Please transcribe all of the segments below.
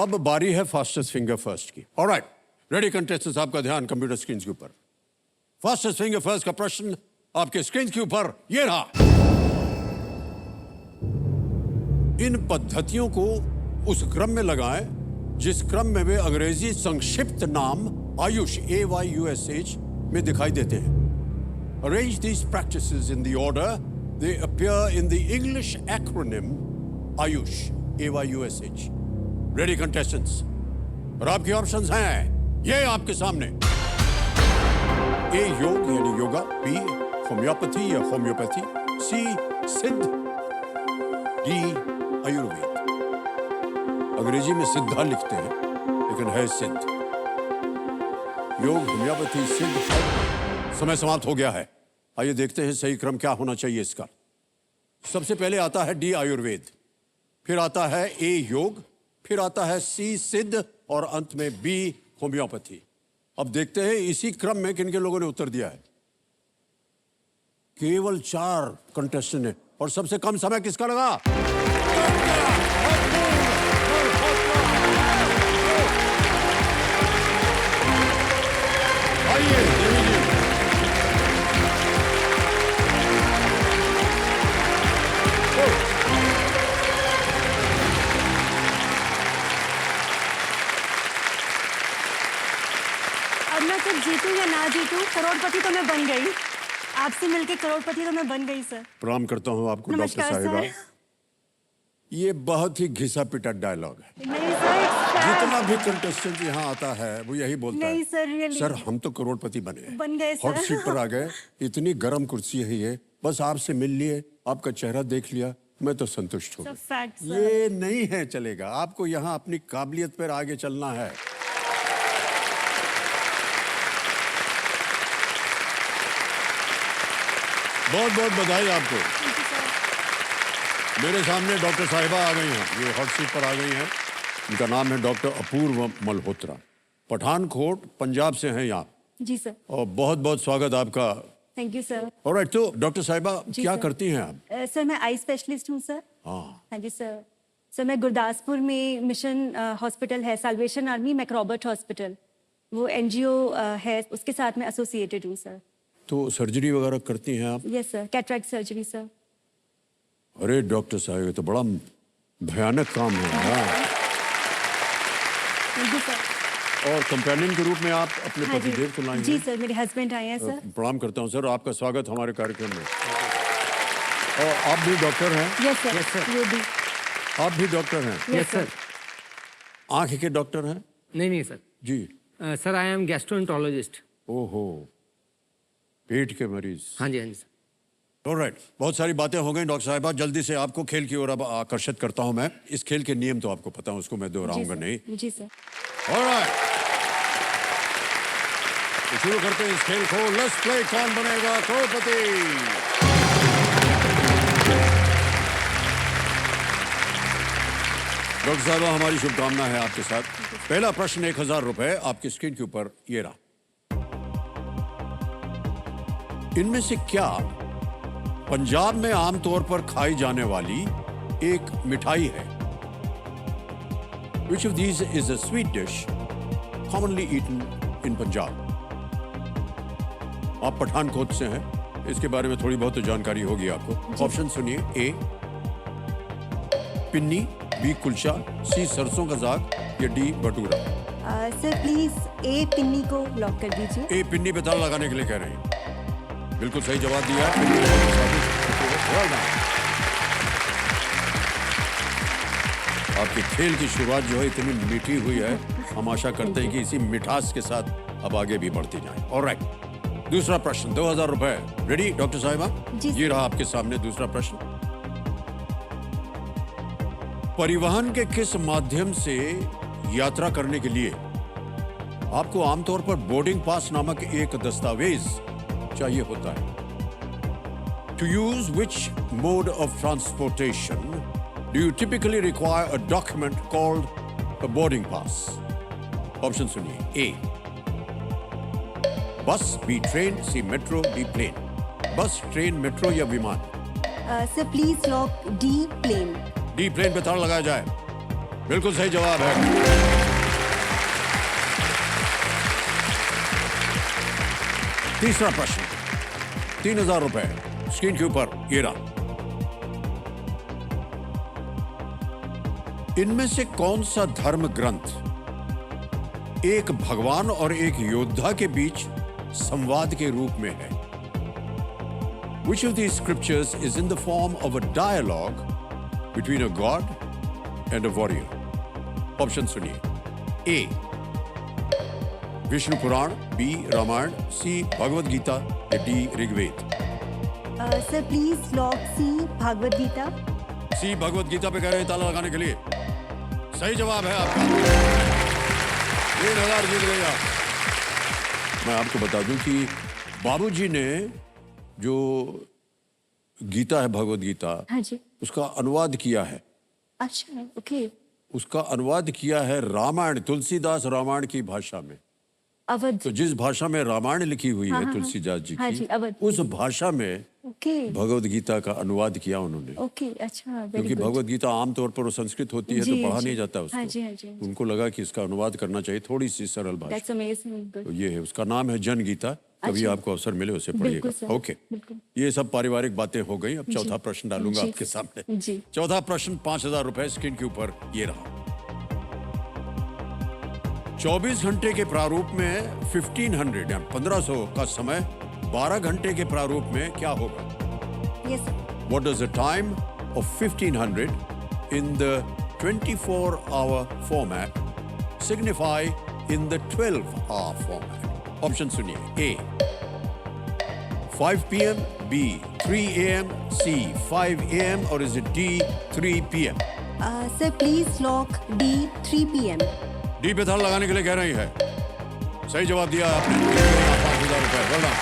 अब बारी है फास्टेस्ट फिंगर फर्स्ट की। ऑलराइट, रेडी कंटेस्टेंट्स, आपका ध्यान कंप्यूटर स्क्रीन के ऊपर। फास्टेस्ट फिंगर फर्स्ट का प्रश्न आपके स्क्रीन के ऊपर ये रहा। इन पद्धतियों को उस क्रम में लगाएं जिस क्रम में वे अंग्रेजी संक्षिप्त नाम आयुष AYUSH में दिखाई देते हैं। Arrange these practices in the order they appear in the English acronym AYUSH AYUSH. Ready contestants? और आपके ऑप्शंस हैं ये आपके सामने। A योग यानी योगा, B होम्योपैथी या होम्योपैथी, C सिद्ध, D आयुर्वेद। अंग्रेजी में सिद्धा लिखते हैं लेकिन है सिद्ध। योग, होम्योपैथी, सिद्ध। समय समाप्त हो गया है। आइए देखते हैं सही क्रम क्या होना चाहिए इसका। सबसे पहले आता है D आयुर्वेद, फिर आता है A योग, फिर आता है C सिद्ध और अंत में B होम्योपैथी। अब देखते हैं इसी क्रम में किन किन लोगों ने उत्तर दिया है। केवल 4 कंटेस्टेंट ने, और सबसे कम समय किसका लगा? आइए देवी जी। अब मैं कुछ जीतूं या ना जीतूं, करोड़पति तो मैं बन गई। आपसे मिलके करोड़पति तो मैं बन गई सर। प्रणाम करता हूं आपको डॉक्टर नमस्कार साहिबा। सर। ये बहुत ही घिसा पिटा डायलॉग है। नहीं सर, जितना भी कंटेस्टेंट यहाँ आता है वो यही बोलता नहीं है, सर, really। सर हम तो करोड़पति बने हैं। बन गए हॉट सर। सीट पर आ गए, इतनी गर्म कुर्सी है ये, बस आपसे मिल लिए, आपका चेहरा देख लिया, मैं तो संतुष्ट हो सर, गया। fact, sir. ये नहीं है चलेगा, आपको यहाँ अपनी काबिलियत पर आगे चलना है। बहुत बहुत बधाई आपको। Thank you, sir. मेरे सामने डॉक्टर साहिबा आ गई हैं, ये हॉट सीट पर आ गई हैं। इनका नाम है डॉक्टर अपूर्व मल्होत्रा, पठानकोट पंजाब से हैं यहाँ। जी सर। और बहुत बहुत स्वागत आपका। Thank you sir. ऑलराइट, तो डॉक्टर साहिबा जी क्या सर। करती हैं आप? सर मैं आई स्पेशलिस्ट हूँ सर। हाँ, हाँ जी सर। सर मैं गुरदासपुर में मिशन हॉस्पिटल है, साल्वेशन आर्मी मैक्रॉबर्ट हॉस्पिटल, वो NGO है, उसके साथ में एसोसिएटेड हूँ सर। तो सर्जरी वगैरह करती हैं आप? Yes sir, cataract surgery sir. अरे डॉक्टर साहब, ये तो बड़ा भयानक काम है। हाँ। Thank you sir. और कंपेनियन के रूप में आप अपने हाँ जी। पतिदेव को लाए जी हैं। सर, मेरे हस्बैंड आए हैं सर। प्रणाम करता हूँ सर, आपका स्वागत हमारे कार्यक्रम में। और आप भी डॉक्टर हैं? यस सर, वो भी। आप भी डॉक्टर हैं? Yes sir. आँख के डॉक्टर हैं? नहीं सर। जी। Sir I am gastroenterologist. ओहो, पेट के मरीज। हाँ जी सर। ऑलराइट, बहुत सारी बातें हो गई डॉक्टर साहिबा, जल्दी से आपको खेल की ओर अब आकर्षित करता हूं मैं। इस खेल के नियम तो आपको पता है, उसको मैं दोहराऊंगा नहीं। जी सर। ऑलराइट, तो शुरू करते हैं इस खेल को। लेट्स प्ले कौन बनेगा करोड़पति। डॉक्टर साहिबा, हमारी शुभकामना है आपके साथ। पहला प्रश्न 1000 रुपए आपकी स्क्रीन के ऊपर ये रहा। इनमें से क्या पंजाब में आमतौर पर खाई जाने वाली एक मिठाई है? Which of these is a sweet dish commonly eaten in Punjab? आप पठानकोट से हैं, इसके बारे में थोड़ी बहुत तो जानकारी होगी आपको। ऑप्शन सुनिए। A Pinni, B kulcha, C सरसों का साग या D bhatura. Sir please A पिन्नी को लॉक कर दीजिए। A पिन्नी पे ताला लगाने के लिए कह रहे हैं। बिल्कुल सही जवाब दिया। Well done. आपके खेल की शुरुआत जो है इतनी मीठी हुई है, हम आशा करते हैं कि इसी मिठास के साथ अब आगे भी बढ़ती जाए। ऑलराइट, दूसरा प्रश्न 2000 रुपए। रेडी डॉक्टर साहिबा? जी ये रहा आपके सामने दूसरा प्रश्न। परिवहन के किस माध्यम से यात्रा करने के लिए आपको आमतौर पर बोर्डिंग पास नामक एक दस्तावेज चाहिए होता है? To use which mode of transportation do you typically require a document called a boarding pass? Option सुनिए। A bus, B train, C metro, D plane. Bus, train, metro या विमान? Sir please lock D plane. D plane पे ताला लगाया जाए। बिल्कुल सही जवाब है। तीसरा प्रश्न, 3000 रुपए स्क्रीन के ऊपर ये रहा। इनमें से कौन सा धर्म ग्रंथ एक भगवान और एक योद्धा के बीच संवाद के रूप में है? Which of these scriptures is in the form of a dialogue between a god and a warrior? Option सुनिए। A Vishnu Purana, B Ramayana, C Bhagavad Gita या D Rigveda. Sir please lock C Bhagavat Gita. C Bhagavad Gita पे कह रहे हैं ताला लगाने के लिए। सही जवाब है आपका। 3000 जीत गए आप। मैं आपको बता दूं कि बाबूजी ने जो गीता है, भगवत गीता, हाँ जी। उसका अनुवाद किया है। अच्छा, ओके। उसका अनुवाद किया है रामायण, तुलसीदास रामायण की भाषा में। अवध। तो जिस भाषा में रामायण लिखी हुई है तुलसीदास जी हाँ जी, की, अवध। उस भाषा में ओके। भगवत गीता का अनुवाद किया उन्होंने। ओके, अच्छा, वेरी क्योंकि गुड। भगवत गीता आमतौर पर वो संस्कृत होती है तो जी, पढ़ा जी। नहीं जाता उसको। हाँ जी, हाँ जी। उनको लगा कि इसका अनुवाद करना चाहिए, थोड़ी सी सरल भाषा। दैट्स अमेजिंग, तो गुड। ये है, उसका नाम है जन गीता। कभी अच्छा। आपको अवसर मिले उसे बिल्कुल पढ़िएगा। सर, ओके, बिल्कुल। ये सब पारिवारिक बातें हो गई। अब चौथा प्रश्न डालूंगा जी। आपके सामने। जी। चौथा प्रश्न 5000 रुपए स्क्रीन के ऊपर ये रहा। 24 घंटे के प्रारूप में 1500 या 1500 का समय 12 घंटे के प्रारूप में क्या होगा? Yes sir. What does the time of 1500 in the 24-hour format signify in the 12-hour format? Option सुनिए। A 5 p.m., B 3 a.m., C 5 a.m. और is it D 3 p.m.? Sir please lock D 3 p.m. D पे ताला लगाने के लिए कह रही है। सही जवाब दिया आपने। 5000 रुपए। well done।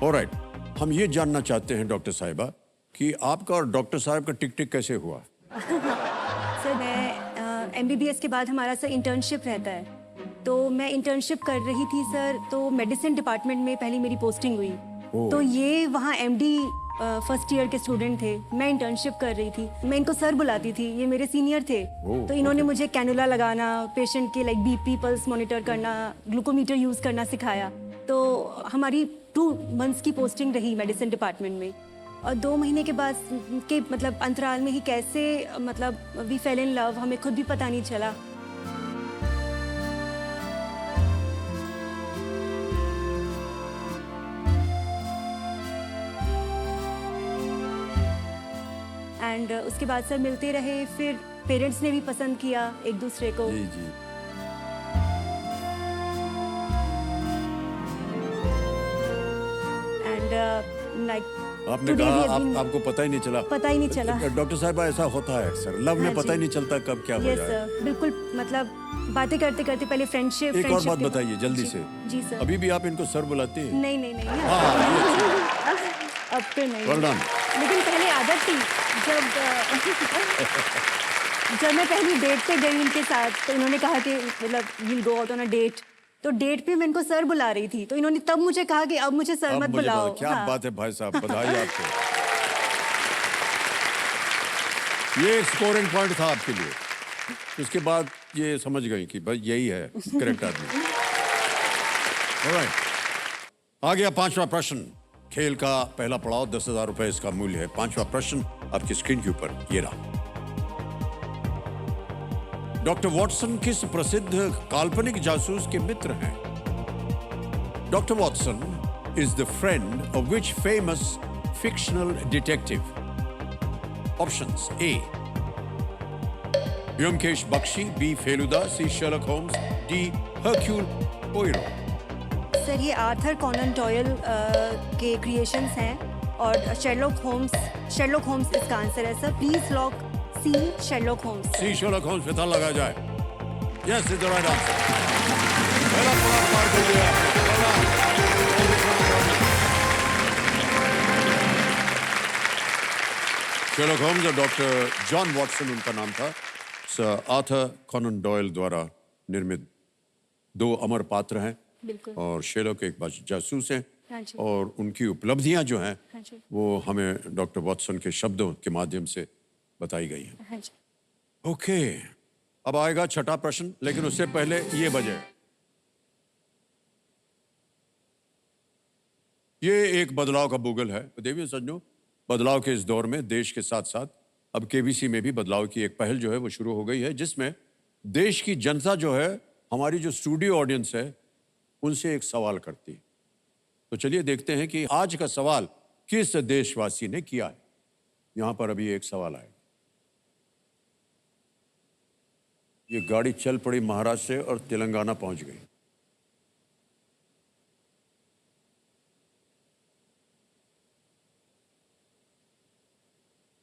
ऑलराइट, हम ये जानना चाहते हैं डॉक्टर साहिबा कि आपका और डॉक्टर साहब का टिक टिक कैसे हुआ? सर मैं एमबीबीएस के बाद हमारा सर इंटर्नशिप रहता है, तो मैं इंटर्नशिप कर रही थी सर। तो मेडिसिन डिपार्टमेंट में पहली मेरी पोस्टिंग हुई। तो ये वहाँ एमडी फर्स्ट ईयर के स्टूडेंट थे, मैं इंटर्नशिप कर रही थी। मैं इनको सर बुलाती थी, ये मेरे सीनियर थे। तो इन्होंने मुझे कैनुला लगाना, पेशेंट के लाइक बीपी पल्स मॉनिटर करना, ग्लूकोमीटर यूज़ करना सिखाया। तो हमारी 2 मंथ्स की पोस्टिंग रही मेडिसिन डिपार्टमेंट में। और 2 महीने के बाद के मतलब अंतराल में ही कैसे मतलब वी फेल इन लव, हमें खुद भी पता नहीं चला। एंड उसके बाद सर मिलते रहे, फिर पेरेंट्स ने भी पसंद किया एक दूसरे को। जी जी। एंड लाइक आपने कहा आपको पता ही नहीं चला। पता ही नहीं चला। डॉक्टर साहब ऐसा होता है अक्सर, लव में पता ही नहीं चलता कब क्या हो यस जाए। सर, बिल्कुल। मतलब बातें करते करते पहले फ्रेंडशिप। एक और बात बताइए जल्दी से। जी सर। अभी भी आप इनको सर बुलाती हैं? नहीं नहीं नहीं, हाँ, अब तो नहीं। well done। लेकिन पहले आदत थी। जब मैं पहली डेट पे गई उनके साथ, तो उन्होंने कहा कि मतलब will go out on a date. तो डेट पे मैं इनको सर बुला रही थी, तो इन्होंने तब मुझे कहा कि अब मुझे सर मत बुलाओ। क्या हाँ। बात है भाई साहब, बधाई आपको। ये एक स्कोरिंग पॉइंट था आपके लिए। उसके बाद ये समझ गई कि भाई यही है करेक्ट आदमी। ऑलराइट, आ गया 5वां प्रश्न। खेल का पहला पड़ाव, 10,000 रुपए इसका मूल्य है। 5वां प्रश्न आपकी स्क्रीन के ऊपर ये रहा। डॉक्टर वॉटसन किस प्रसिद्ध काल्पनिक जासूस के मित्र हैं? Doctor Watson is the friend of which famous fictional detective? Options. A Byomkesh Bakshi, B Feluda, C Sherlock Holmes, D Hercule Poirot. Sir ये आर्थर कॉनन डॉयल के क्रिएशंस हैं और शेरलॉक होम्स इसका आंसर है sir. Please lock C Sherlock Holmes. C Sherlock Holmes पे ताला लगाया जाए। Yes is the right answer. पहला पड़ाव पार कर लिया आपने। शेरलॉक होम्स और डॉक्टर जॉन वॉटसन उनका नाम था। सर आर्थर कॉनन डॉयल द्वारा निर्मित 2 अमर पात्र हैं। बिल्कुल। और शेरलॉक एक जासूस हैं। हाँ जी। और उनकी उपलब्धियां जो हैं जी। वो हमें डॉक्टर वॉटसन के शब्दों के माध्यम से बताई गई है। हाँ जी। ओके, अब आएगा छठा प्रश्न, लेकिन उससे पहले ये बजे। ये एक बदलाव का बुगल है। देवियों सज्जनों, बदलाव के इस दौर में देश के साथ साथ अब केबीसी में भी बदलाव की एक पहल जो है वो शुरू हो गई है, जिसमें देश की जनता जो है, हमारी जो स्टूडियो ऑडियंस है, उनसे एक सवाल करती है। तो चलिए देखते हैं कि आज का सवाल किस देशवासी ने किया है। यहां पर अभी एक सवाल आएगा। ये गाड़ी चल पड़ी महाराष्ट्र से और तेलंगाना पहुंच गई।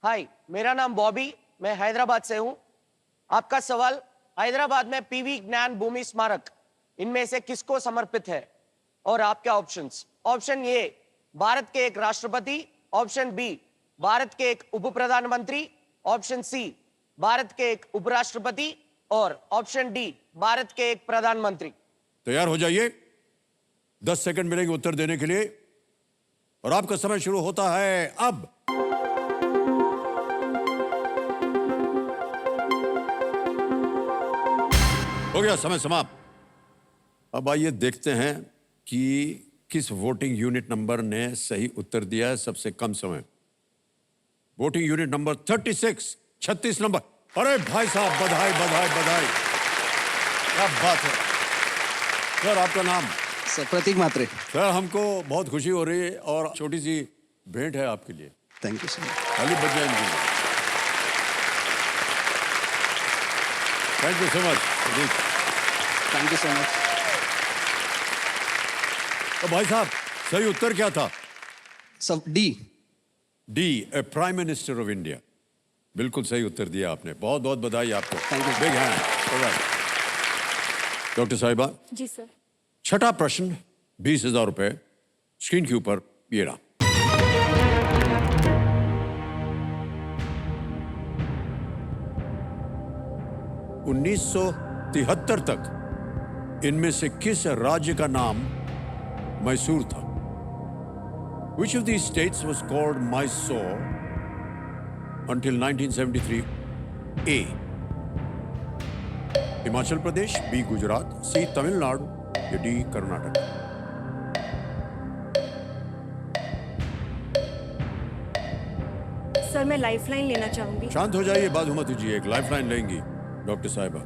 हाय, मेरा नाम बॉबी, मैं हैदराबाद से हूं। आपका सवाल, हैदराबाद में पीवी ज्ञान भूमि स्मारक इनमें से किसको समर्पित है? और आपके ऑप्शंस। ऑप्शन ए, भारत के एक राष्ट्रपति। ऑप्शन बी, भारत के एक उप प्रधानमंत्री। ऑप्शन सी, भारत के एक उपराष्ट्रपति। और ऑप्शन डी, भारत के एक प्रधानमंत्री। तैयार हो जाइए, 10 सेकंड मिलेंगे उत्तर देने के लिए और आपका समय शुरू होता है अब। हो गया समय समाप्त। अब आइए देखते हैं कि किस वोटिंग यूनिट नंबर ने सही उत्तर दिया है सबसे कम समय। Voting unit number 36, 36 number. अरे भाई साहब, बधाई बधाई बधाई, क्या बात है। सर, आपका नाम? सर, प्रतीक मात्रे। सर, हमको बहुत खुशी हो रही है और छोटी सी भेंट है आपके लिए। Thank you sir. खाली बच जाएंगे। Thank you so much. Thank you so much. तो भाई साहब, सही उत्तर क्या था? सब D. D, A prime minister of India. बिल्कुल सही उत्तर दिया आपने। बहुत बहुत बधाई आपको। Thank you. Big hand. Doctor साहिबा, जी सर। छठा प्रश्न, 20,000 रुपए स्क्रीन के ऊपर ये रहा। उन्नीस सौ 73 तक इनमें से किस राज्य का नाम मैसूर था? Which of these states was called Mysore until 1973? A, Himachal Pradesh, B Gujarat, C Tamil Nadu या डी कर्नाटक। सर, मैं लाइफलाइन लेना चाहूंगी। शांत हो जाइए, बात मत कीजिए। एक लाइफलाइन लेंगी डॉक्टर साहिबा।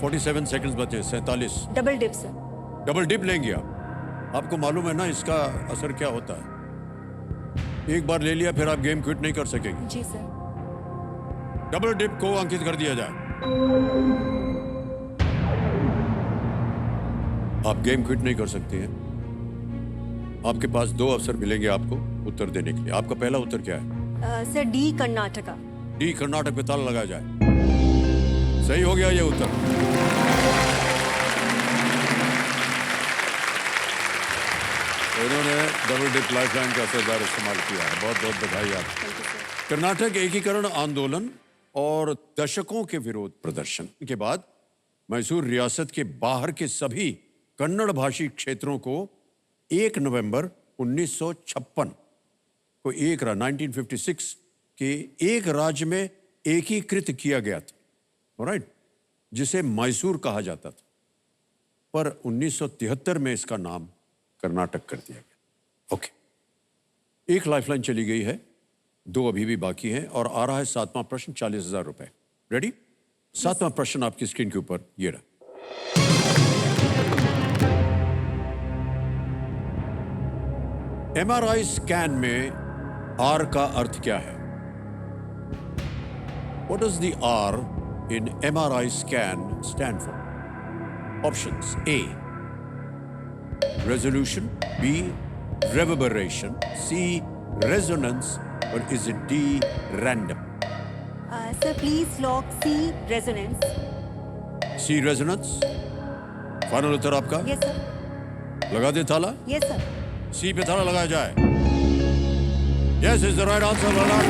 47 सेकंड्स बचे। 47। Double dip sir. Double dip लेंगे आप? आपको मालूम है ना इसका असर क्या होता है? एक बार ले लिया फिर आप गेम क्विट नहीं कर सकेंगे। जी सर। डबल डिप को अंकित कर दिया जाए। आप गेम क्विट नहीं कर सकते हैं। आपके पास 2 अवसर मिलेंगे आपको उत्तर देने के लिए। आपका पहला उत्तर क्या है? Sir, D Karnataka. D Karnataka पे ताला लगाया जाए। सही हो गया ये उत्तर। तो इन्होंने डबल डिप लाइफलाइन का असरदार इस्तेमाल किया है। बहुत बहुत बधाई आपको। कर्नाटक एकीकरण आंदोलन और दशकों के विरोध प्रदर्शन के बाद मैसूर रियासत के बाहर के सभी कन्नड़ भाषी क्षेत्रों को 1 नवंबर 1956 को 1956 के एक राज्य में एकीकृत किया गया था, राइट, जिसे मैसूर कहा जाता था। पर 1973 में इसका नाम कर्नाटक कर दिया गया। ओके, एक लाइफलाइन चली गई है, 2 अभी भी बाकी हैं और आ रहा है 7वां प्रश्न, 40,000 रुपए। रेडी? 7वां प्रश्न आपकी स्क्रीन के ऊपर ये रहा। MRI स्कैन में R का अर्थ क्या है? What does the R in MRI scan stand for? Options: A, resolution, B, reverberation, C, resonance, or is it D, random? Sir, please lock C, resonance. C, resonance? Final उत्तर आपका? Yes sir. लगा दे ताला? Yes sir. C पे ताला लगाया जाए। Yes is the right answer, Ronald.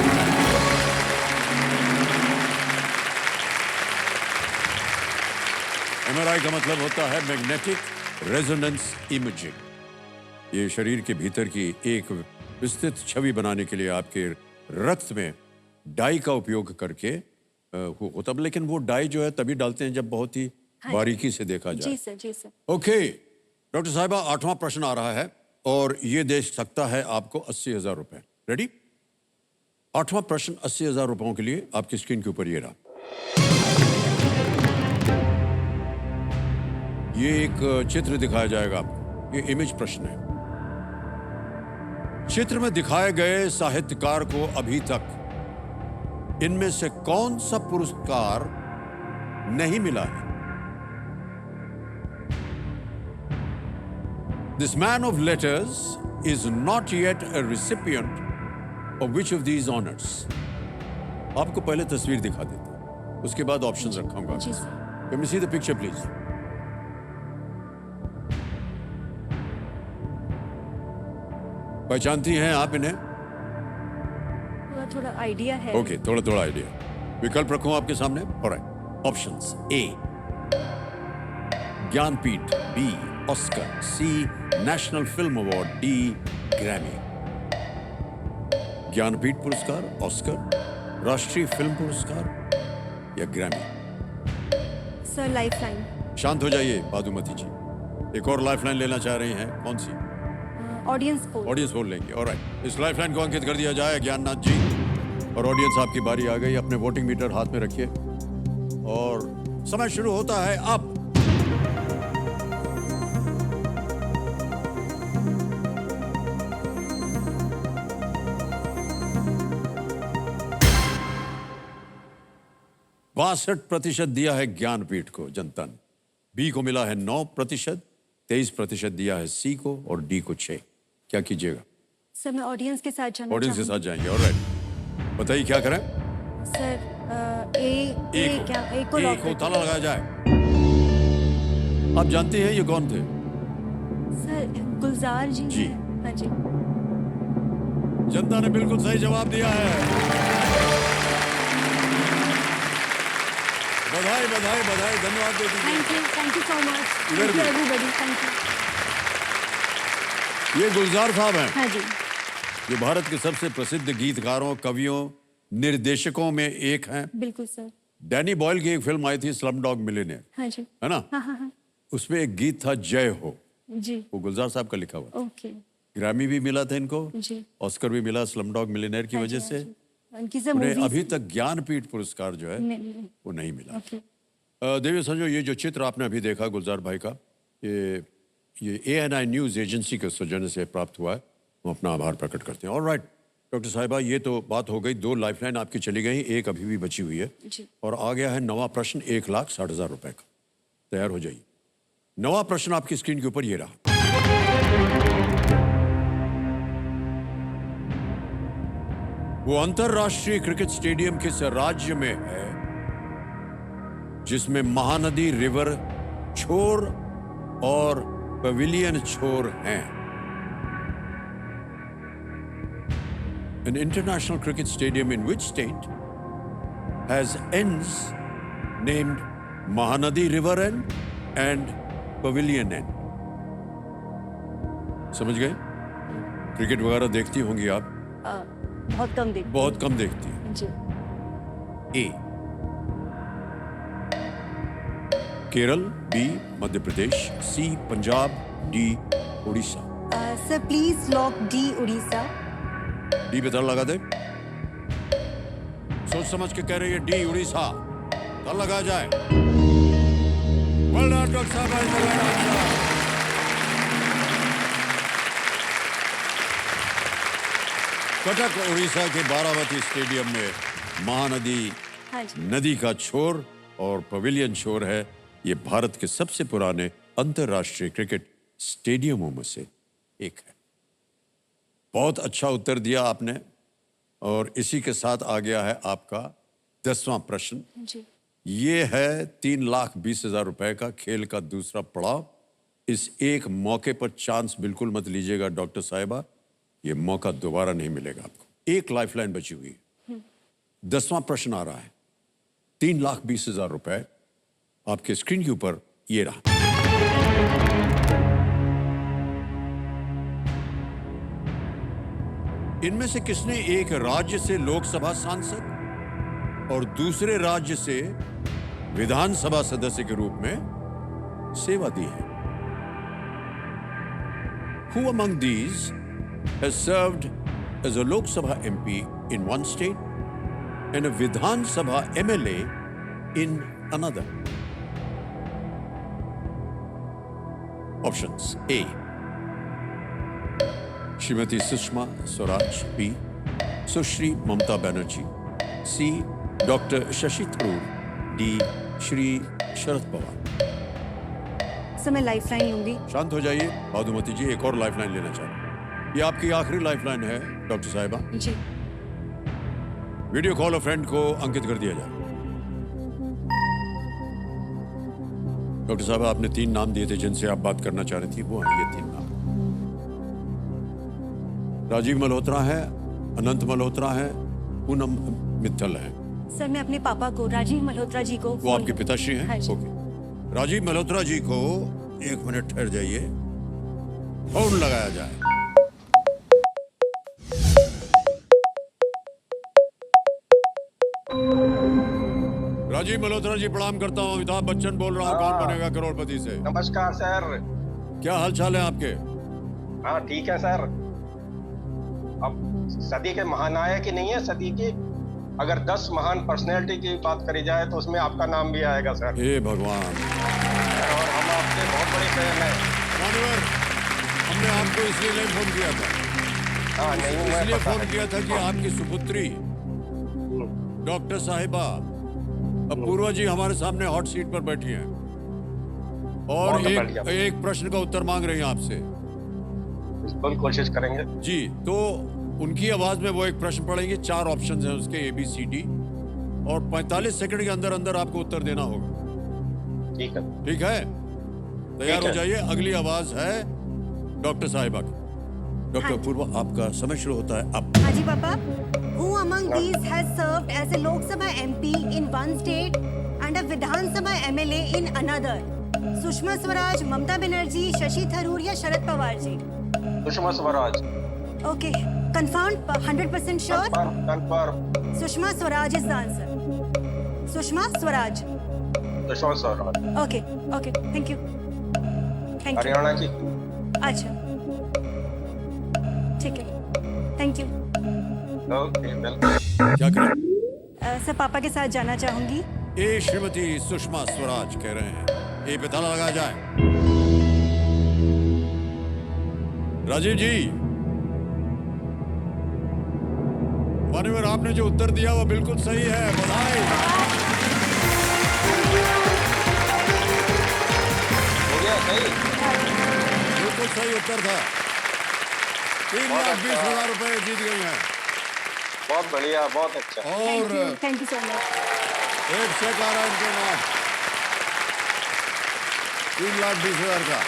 MRI का मतलब होता है मैग्नेटिक रेजोनेंस इमेजिंग। ये शरीर के भीतर की एक विस्तृत छवि बनाने के लिए आपके रक्त में डाई का उपयोग करके होता, लेकिन वो डाई जो है तभी डालते हैं जब बहुत ही बारीकी से देखा जाए। जी सर, जी सर। ओके डॉक्टर साहिबा, 8वां प्रश्न आ रहा है और ये दे सकता है आपको 80,000 रुपए। रेडी? 8वां प्रश्न 80,000 रुपयों के लिए आपकी स्क्रीन के ऊपर ये रहा। ये एक चित्र दिखाया जाएगा आपको। ये इमेज प्रश्न है। चित्र में दिखाए गए साहित्यकार को अभी तक इनमें से कौन सा पुरस्कार नहीं मिला है? This man of letters is not yet a recipient of which of these honors? आपको पहले तस्वीर दिखा देते हैं, उसके बाद ऑप्शंस रखूंगा। जी sir. Can we see the picture, please? पहचानती हैं आप इन्हें? थोड़ा थोड़ा आइडिया है। ओके, थोड़ा थोड़ा आइडिया। विकल्प रखूं आपके सामने? Alright. Options: A Jnanpith, B Oscar, C national film award, D Grammy. Jnanpith पुरस्कार, ऑस्कर, राष्ट्रीय फिल्म पुरस्कार या ग्रैमी? Sir lifeline. शांत हो जाइए बादुमती जी। एक और लाइफलाइन लेना चाह रही हैं, कौन सी? Audience poll. ऑडियंस पोल लेंगे। ऑलराइट, इस लाइफलाइन को अंकित कर दिया जाए ज्ञाननाथ जी। और ऑडियंस, आपकी बारी आ गई। अपने वोटिंग मीटर हाथ में रखिए और समय शुरू होता है अब। %62 दिया है ज्ञानपीठ को जनता ने, बी को मिला है 9%, 23% दिया है सी को और डी को 6। क्या कीजिएगा? सर मैं ऑडियंस के साथ जाना ऑडियंस के साथ जाएंगे। ऑलराइट, बताइए क्या करें? सर ए को लॉक को ताला लगाया जाए। आप जानते हैं ये कौन थे? सर गुलजार जी। जी। हाँ जी। जनता ने बिल्कुल सही जवाब दिया है। बधाई बधाई बधाई, धन्यवाद दे दीजिए। Thank you so much. इधर थैंक यू भी। Everybody, thank you. ये गुलजार साहब हैं, हाँ जी। जो भारत के सबसे प्रसिद्ध गीतकारों, कवियों, निर्देशकों में एक हैं। बिल्कुल सर। डैनी बॉयल की एक फिल्म आई थी स्लम डॉग मिलियनेयर, हाँ जी। है ना? हाँ हाँ हाँ। उसमें एक गीत था जय हो, जी। वो गुलजार साहब का लिखा हुआ। ओके। ग्रैमी भी मिला था इनको, जी। ऑस्कर भी मिला स्लम डॉग मिलियनेयर की हाँ वजह जी, से। हाँ जी। उनकी सब उन्हें मूवीज अभी तक ज्ञानपीठ पुरस्कार जो है नहीं। वो नहीं मिला। ओके। देवी संजो, ये जो चित्र आपने अभी देखा गुलजार भाई का, ये ANI न्यूज़ एजेंसी के सौजन्य से प्राप्त हुआ है। हम अपना आभार प्रकट करते हैं। ऑलराइट डॉक्टर साहिबा, ये तो बात हो गई। 2 लाइफलाइन आपकी चली गई, एक अभी भी बची हुई है। जी। और आ गया है नवा प्रश्न 1,60,000 रुपए का। तैयार हो जाइए। नवा प्रश्न आपकी स्क्रीन के ऊपर ये रहा। वो अंतरराष्ट्रीय क्रिकेट स्टेडियम किस राज्य में है जिसमें महानदी रिवर छोर और पवेलियन छोर हैं? An international cricket stadium in which state has ends named Mahanadi River End and Pavilion End? समझ गए? क्रिकेट वगैरह देखती होंगी आप? बहुत कम देखते बहुत कम देखती हैं। हैं। जी। A Kerala, B Madhya Pradesh, C Punjab, D Orissa. Sir please lock D Orissa. D पे ताला लगा दे। सोच समझ के कह रही है डी उड़ीसा, ताला लगा जाए। Well done, डॉक्टर साहब, आज लगाया आंसर। कटक उड़ीसा के बारावती स्टेडियम में महानदी हाँ जी। नदी का छोर और पवेलियन छोर है। ये भारत के सबसे पुराने अंतरराष्ट्रीय क्रिकेट स्टेडियमों में से एक है। बहुत अच्छा उत्तर दिया आपने और इसी के साथ आ गया है आपका 10वां प्रश्न। जी। ये है 3,20,000 रुपए का खेल का दूसरा पड़ाव। इस एक मौके पर चांस बिल्कुल मत लीजिएगा डॉक्टर साहिबा, ये मौका दोबारा नहीं मिलेगा आपको। एक लाइफलाइन बची हुई है। 10वां प्रश्न आ रहा है। 3,20,000 रुपए आपके स्क्रीन के ऊपर ये रहा। इनमें से किसने एक राज्य से लोकसभा सांसद और दूसरे राज्य से विधानसभा सदस्य के रूप में सेवा दी है? Who among these has served as a Lok Sabha MP in one state and a Vidhan Sabha MLA in another? Options: A. Srimati Sushma Swaraj. B. Sushri Mamta Banerjee. C. Dr. Shashi Tharoor. D. Shri Sharad Pawar. Sir मैं lifeline लूंगी। शांत हो जाइए मधुमती जी, एक और lifeline लेना चाह रहे हैं। ये आपकी आखिरी लाइफलाइन है डॉक्टर साहिबा। जी। वीडियो कॉल और फ्रेंड को अंकित कर दिया जाए। डॉक्टर साहब, आपने 3 नाम दिए थे जिनसे आप बात करना चाह रही थी, वो हैं ये 3 नाम। राजीव मल्होत्रा है, अनंत मल्होत्रा है, पूनम मित्तल है। सर मैं अपने पापा को, राजीव मल्होत्रा जी को वो आपके पिताश्री हैं? हाँ जी। ओके। राजीव मल्होत्रा जी को 1 मिनट ठहर जाइए, फोन लगाया जाए। राजीव मल्होत्रा जी प्रणाम करता हूँ, अमिताभ बच्चन बोल रहा हूँ, कौन बनेगा करोड़पति से। नमस्कार सर। क्या हाल चाल है आपके? हाँ ठीक है सर। अब सदी के महानायक ही नहीं है, सदी की अगर 10 महान पर्सनैलिटी की बात करी जाए तो उसमें आपका नाम भी आएगा सर। हे भगवान। और हम आपके बहुत बड़े फैन हैं। मानवर, हमने आपको इसलिए नहीं फोन किया था। हाँ नहीं, मैं इसलिए पता फोन है। किया था कि आपकी सुपुत्री डॉक्टर साहिबा अब पूर्वा जी हमारे सामने हॉट सीट पर बैठी हैं और बहुत बढ़िया। एक प्रश्न का उत्तर मांग रही हैं आपसे। बिल्कुल कोशिश करेंगे जी, तो उनकी आवाज में वो एक प्रश्न पढ़ेंगे, 4 ऑप्शन हैं उसके ABCD, और 45 सेकंड के अंदर अंदर आपको उत्तर देना होगा। ठीक है। ठीक है? तैयार ठीक हो है। जाइए। अगली आवाज है डॉक्टर साहिबा की। डॉक्टर हाँ जी। पूर्वा, आपका समय शुरू होता है अब। हाँ जी पापा। Who among these has served as a Lok Sabha MP in one state and a Vidhan Sabha MLA in another? Sushma Swaraj, Mamata Banerjee, Shashi Tharoor या Sharad Pawar ji? Sushma Swaraj. Okay, confirmed, 100% sure? Confirm. Sushma Swaraj is the answer. Sushma Swaraj. Sushma Swaraj Okay, okay, thank you. Thank you. Haryana की। अच्छा, ठीक है, thank you. Okay welcome. क्या करें? Sir पापा के साथ जाना चाहूंगी। ए श्रीमती सुषमा स्वराज कह रहे हैं, ए पे ताला लगाया जाए। राजीव जी, मानवर, आपने जो उत्तर दिया वो बिल्कुल सही है, बधाई। हो गया सही। बिल्कुल सही उत्तर था। 3,20,000 रुपए जीत गई हैं। बहुत बढ़िया, बहुत अच्छा। और थैंक यू सो मच। एक चेक आ रहा है इनके नाम, 3,20,000 का।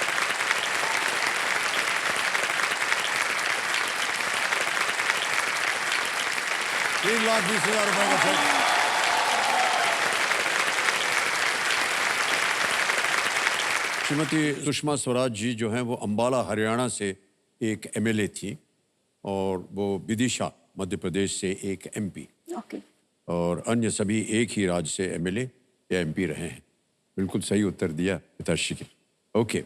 ₹3,20,000 का चेक। श्रीमती सुषमा स्वराज जी जो हैं वो अंबाला हरियाणा से एक MLA थी और वो विदिशा मध्य प्रदेश से एक MP, ओके। और अन्य सभी एक ही राज्य से MLA या MP रहे हैं। बिल्कुल सही उत्तर दिया पिताश्री के। ओके,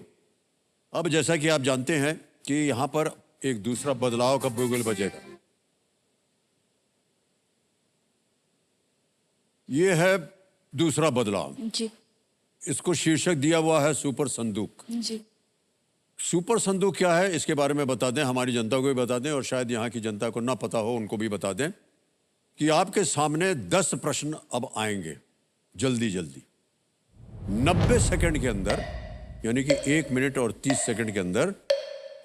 अब जैसा कि आप जानते हैं कि यहाँ पर एक दूसरा बदलाव का बुगल बजेगा। ये है दूसरा बदलाव। जी इसको शीर्षक दिया हुआ है सुपर संदूक। जी। सुपर संदूक क्या है इसके बारे में बता दें, हमारी जनता को भी बता दें और शायद यहाँ की जनता को ना पता हो उनको भी बता दें कि आपके सामने 10 प्रश्न अब आएंगे जल्दी जल्दी 90 सेकंड के अंदर, यानी कि 1 मिनट और 30 सेकंड के अंदर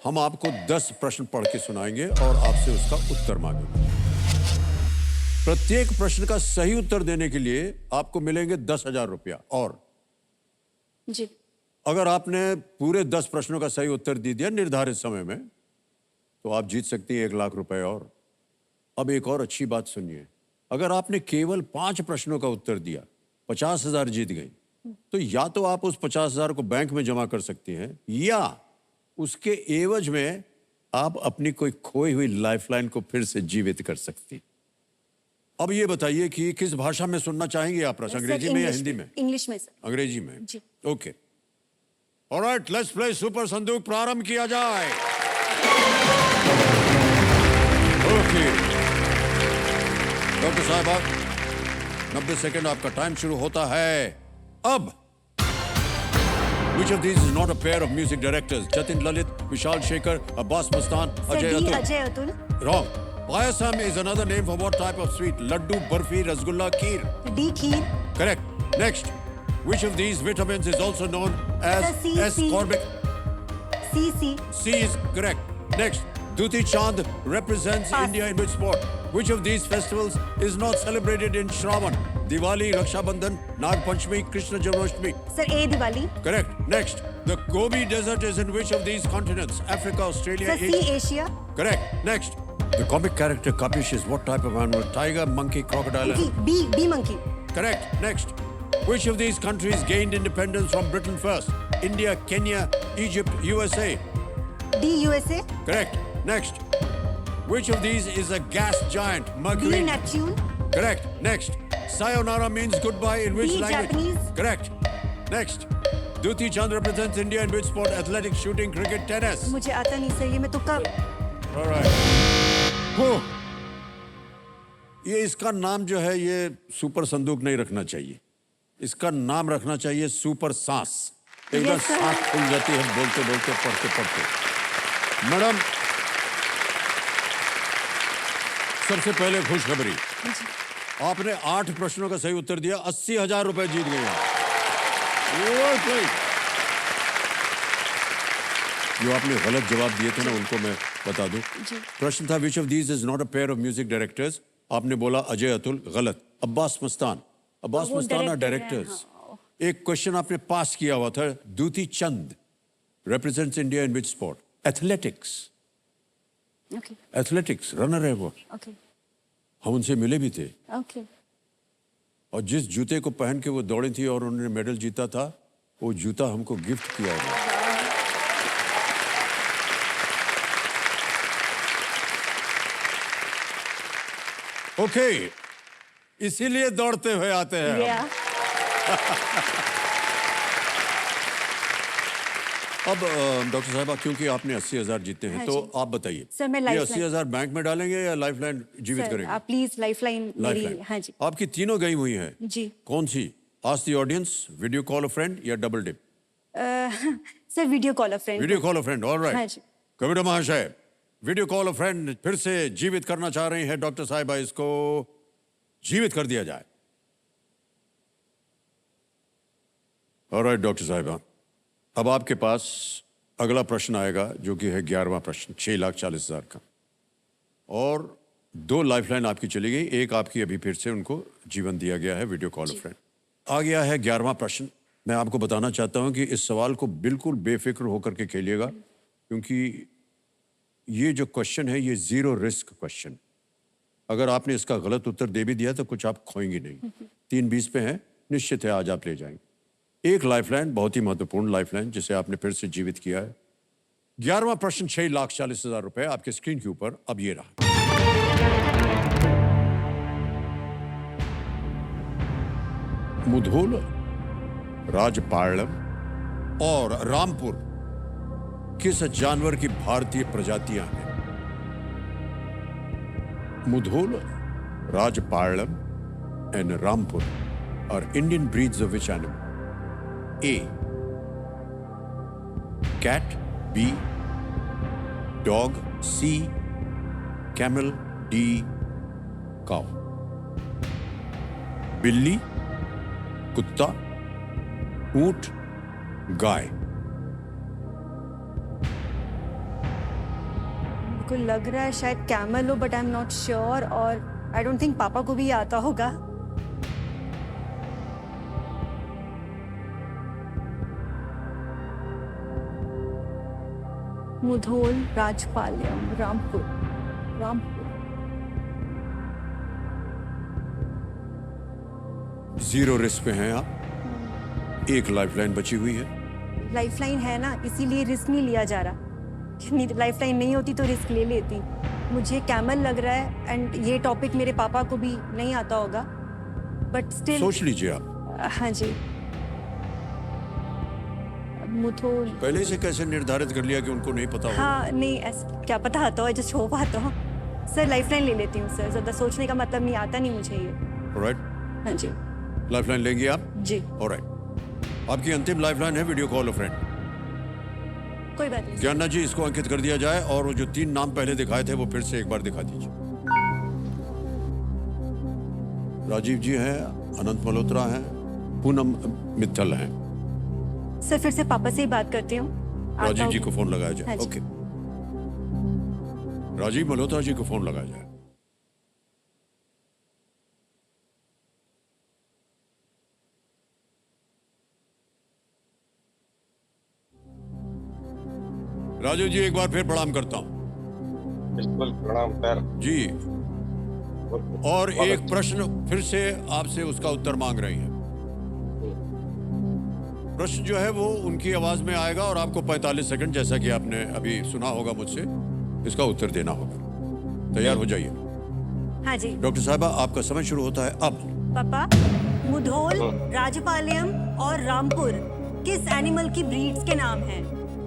हम आपको 10 प्रश्न पढ़ के सुनाएंगे और आपसे उसका उत्तर मांगेंगे। प्रत्येक प्रश्न का सही उत्तर देने के लिए आपको मिलेंगे 10,000 रुपया, और जी। अगर आपने पूरे 10 प्रश्नों का सही उत्तर दे दिया निर्धारित समय में तो आप जीत सकती हैं 1 लाख रुपए। और अब एक और अच्छी बात सुनिए, अगर आपने केवल 5 प्रश्नों का उत्तर दिया, 50,000 जीत गई, तो या तो आप उस 50,000 को बैंक में जमा कर सकती हैं या उसके एवज में आप अपनी कोई खोई हुई लाइफलाइन को फिर से जीवित कर सकती। अब ये बताइए कि किस भाषा में सुनना चाहेंगे आप प्रश्न, अंग्रेजी में या हिंदी में? इंग्लिश में सर। अंग्रेजी में। जी। Okay, alright, let's play super संदूक, प्रारंभ किया जाए। ओके डॉक्टर साहबा, 90 सेकंड आपका टाइम शुरू होता है अब। Which of these is not a pair of music directors? Jatin Lalit, Vishal Shekhar, Abbas Mustan, sir Ajay D Atul. Ajay Atul. Wrong. Payasam is another name for what type of sweet? Laddu, barfi, rasgulla, kheer. D kheer. Correct. Next. Which of these vitamins is also known as Sir, C, C. ascorbic? C C. C is correct. Next. Duti Chand represents Pass. India in which sport? Which of these festivals is not celebrated in Shravan? Diwali, Raksha Bandhan, Nag Panchami, Krishna Janmashtami. Sir A Diwali. Correct. Next. The Gobi Desert is in which of these continents? Africa, Australia, sir C Asia. Asia. Correct. Next. The comic character Kapish is what type of animal? Tiger, monkey, crocodile? and- B B monkey. Correct. Next. Which of these countries gained independence from Britain first? India, Kenya, Egypt, USA? D USA. Correct. Next. Which of these is a gas giant? D Mercury? Neptune. Correct. Next. Sayonara means goodbye in which B, language? Japanese. Correct. Next. Duti Chand represents India in which sport? Athletics, shooting, cricket, tennis? मुझे आता नहीं sir, ये मैं तुक्का। All right. Oh. ये इसका नाम जो है ये सुपर संदूक नहीं रखना चाहिए, इसका नाम रखना चाहिए सुपर सांस। एकदम Yes, sir. सांस खुल जाती है बोलते बोलते पढ़ते पढ़ते। मैडम, सबसे पहले खुशखबरी, आपने 8 प्रश्नों का सही उत्तर दिया, 80,000 रुपए जीत गए आप। जो आपने गलत जवाब दिए थे ना उनको मैं बता दूं। प्रश्न था which of these is not a pair of music directors, आपने बोला अजय अतुल, गलत। अब्बास मस्तान, अब्बास वो मस्तान director डायरेक्टर्स। एक क्वेश्चन आपने पास किया हुआ था, दूती चंद represents India in which sport? Athletics. Okay athletics runner है वो, ओके हम उनसे मिले भी थे। ओके। और जिस जूते को पहन के वो दौड़ी थी और उन्होंने मेडल जीता था, वो जूता हमको गिफ्ट किया हुआ। ओके, इसीलिए दौड़ते हुए आते हैं हम। या अब डॉक्टर साहबा, क्योंकि आपने 80,000 जीते हैं, हाँ तो जी। आप बताइए, सर, मैं ये लाइफलाइन- 80,000 बैंक में डालेंगे या लाइफलाइन जीवित सर करेंगे? आप प्लीज लाइफलाइन मेरी। लाइफलाइन। हाँ जी आपकी तीनों गई हुई हैं। जी। कौन सी? Ask the audience, video call a friend या double dip? Sir video call a friend. Video call a friend, all हाँ राइट। जी। कबीर महाशय, वीडियो कॉल अ फ्रेंड फिर से जीवित करना चाह रही हैं डॉक्टर साहिबा, इसको जीवित कर दिया जाए। ऑलराइट डॉक्टर साहिबा, अब आपके पास अगला प्रश्न आएगा जो कि है 11वां प्रश्न, 6,40,000 का, और 2 लाइफलाइन आपकी चली गई, एक आपकी अभी फिर से उनको जीवन दिया गया है, वीडियो कॉल अ फ्रेंड। आ गया है 11वां प्रश्न। मैं आपको बताना चाहता हूं कि इस सवाल को बिल्कुल बेफिक्र होकर के खेलिएगा, क्योंकि ये जो क्वेश्चन है ये 0 रिस्क क्वेश्चन। अगर आपने इसका गलत उत्तर दे भी दिया तो कुछ आप खोएंगे नहीं। 3-20 पे है, निश्चित है आज आप ले जाएंगे। एक लाइफलाइन, बहुत ही महत्वपूर्ण लाइफलाइन, जिसे आपने फिर से जीवित किया है। 11वां प्रश्न, 6,40,000 रुपए आपके स्क्रीन के ऊपर अब ये रहा। मुधोल, राजपालम और रामपुर किस जानवर की भारतीय प्रजातियां हैं? Mudhol, Rajapalayam and Rampur are Indian breeds of which animal? A. Cat. B. Dog. C. Camel. D. Cow. बिल्ली, कुत्ता, ऊंट, गाय। को लग रहा है शायद कैमल हो, but I am not sure, और आई डोंट थिंक पापा को भी आता होगा। मुधोल, राजपालयम, रामपुर। रामपुर 0 रिस्क पे हैं आप। एक लाइफलाइन बची हुई है। लाइफलाइन है ना, इसीलिए रिस्क नहीं लिया जा रहा। लाइफ लाइन नहीं होती तो रिस्क ले लेती। मुझे कैमल लग रहा है एंड ये टॉपिक मेरे पापा को भी नहीं आता होगा, बट स्टिल सोच लीजिए आप। हाँ जी, मुथोल। पहले से कैसे निर्धारित कर लिया कि उनको नहीं पता होगा? हाँ नहीं, क्या पता आता हो, जस्ट हो पाता हो। सर लाइफ लाइन ले लेती हूँ सर, ज़्यादा सोचने का मतलब नहीं, आता नहीं मुझे ये। ऑलराइट, हाँ जी लाइफलाइन लेंगी आप? जी, ऑलराइट, आपकी अंतिम लाइफलाइन है वीडियो कॉल अ फ्रेंड। कोई बात नहीं। ज्ञानना जी, इसको अंकित कर दिया जाए और वो जो 3 नाम पहले दिखाए थे वो फिर से एक बार दिखा दीजिए। राजीव जी हैं, अनंत मल्होत्रा हैं, पूनम मित्तल हैं। सर फिर से पापा से ही बात करती हूँ। आता राजीव हूँ। जी को फोन लगाया जाए। हाँ जी। ओके, राजीव मल्होत्रा जी को फोन लगाया जाए। राजीव जी, एक बार फिर प्रणाम करता हूं। बिल्कुल प्रणाम सर। जी, और बहुत एक अच्छा। प्रश्न फिर से आपसे उसका उत्तर मांग रही हैं। प्रश्न जो है वो उनकी आवाज में आएगा और आपको 45 सेकंड, जैसा कि आपने अभी सुना होगा मुझसे, इसका उत्तर देना होगा। तैयार हो जाइए। हाँ जी डॉक्टर साहबा, आपका समय शुरू होता है अब। पापा, मुधोल, राजपालयम और रामपुर किस एनिमल की ब्रीड्स के नाम हैं?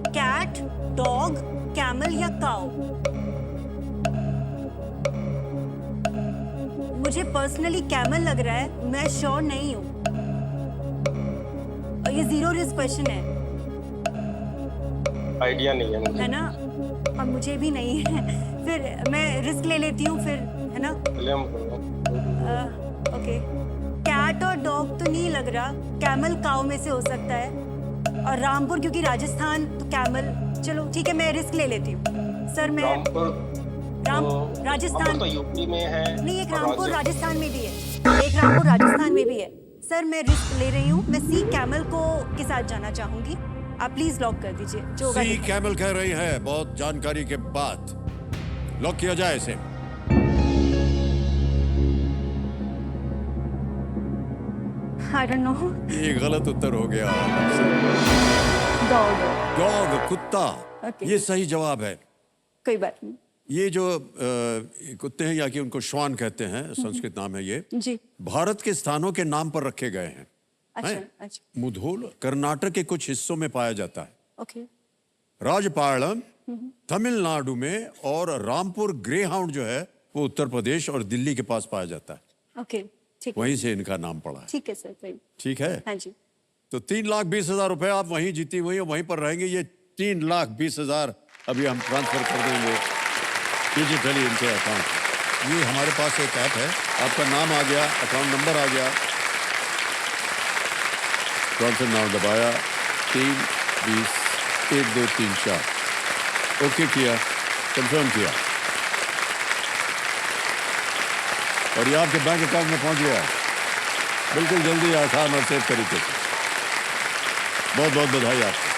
कैट, डॉग, कैमल या काऊ? मुझे पर्सनली कैमल लग रहा है, मैं श्योर नहीं हूँ। और ये 0 रिस्क क्वेश्चन है आइडिया नहीं है मुझे। है ना? और मुझे भी नहीं है। फिर मैं रिस्क ले लेती हूँ फिर, है ना? चलिए हम ओके, कैट और डॉग तो नहीं लग रहा, कैमल काऊ में से हो सकता है, और रामपुर क्योंकि राजस्थान तो कैमल। चलो ठीक है, मैं रिस्क ले लेती हूँ सर। मैं रामपुर राजस्थान रामपुर तो यूपी में है। नहीं, एक और रामपुर राजस्थान में भी है, एक रामपुर राजस्थान में भी है। सर मैं रिस्क ले रही हूँ, मैं सी कैमल को के साथ जाना चाहूंगी। आप प्लीज लॉक कर दीजिए जो होगा। सी कैमल कह रही है, बहुत जानकारी के बाद लॉक किया जाए इसे। I don't know. ये गलत उत्तर हो गया। डॉग। डॉग, कुत्ता, Okay. ये सही जवाब है। कोई बात नहीं ये जो कुत्ते हैं, या कि उनको श्वान कहते हैं, संस्कृत नाम है ये, जी। भारत के स्थानों के नाम पर रखे गए हैं। अच्छा हैं? अच्छा, मुधोल कर्नाटक के कुछ हिस्सों में पाया जाता है, ओके राजपालम तमिलनाडु में, और रामपुर ग्रे हाउंड जो है वो उत्तर प्रदेश और दिल्ली के पास पाया जाता है। ओके, ठीक है, वहीं से इनका नाम पड़ा है। ठीक है सर, कोई। ठीक है, हाँ जी। तो 3,20,000 रुपए आप वहीं जीती हुई, वहीं पर रहेंगे। ये 3,20,000 अभी हम ट्रांसफर कर देंगे डिजिटली इनके अकाउंट। ये हमारे पास एक ऐप है, आपका नाम आ गया, अकाउंट नंबर आ गया, ट्रांसफर नाम दबाया, 3, 20, 1, 2, 3, 4 ओके किया, कंफर्म किया, और ये आपके बैंक अकाउंट में पहुंच गया। बिल्कुल जल्दी, आसान और सेफ तरीके से। बहुत बहुत बधाई आपको।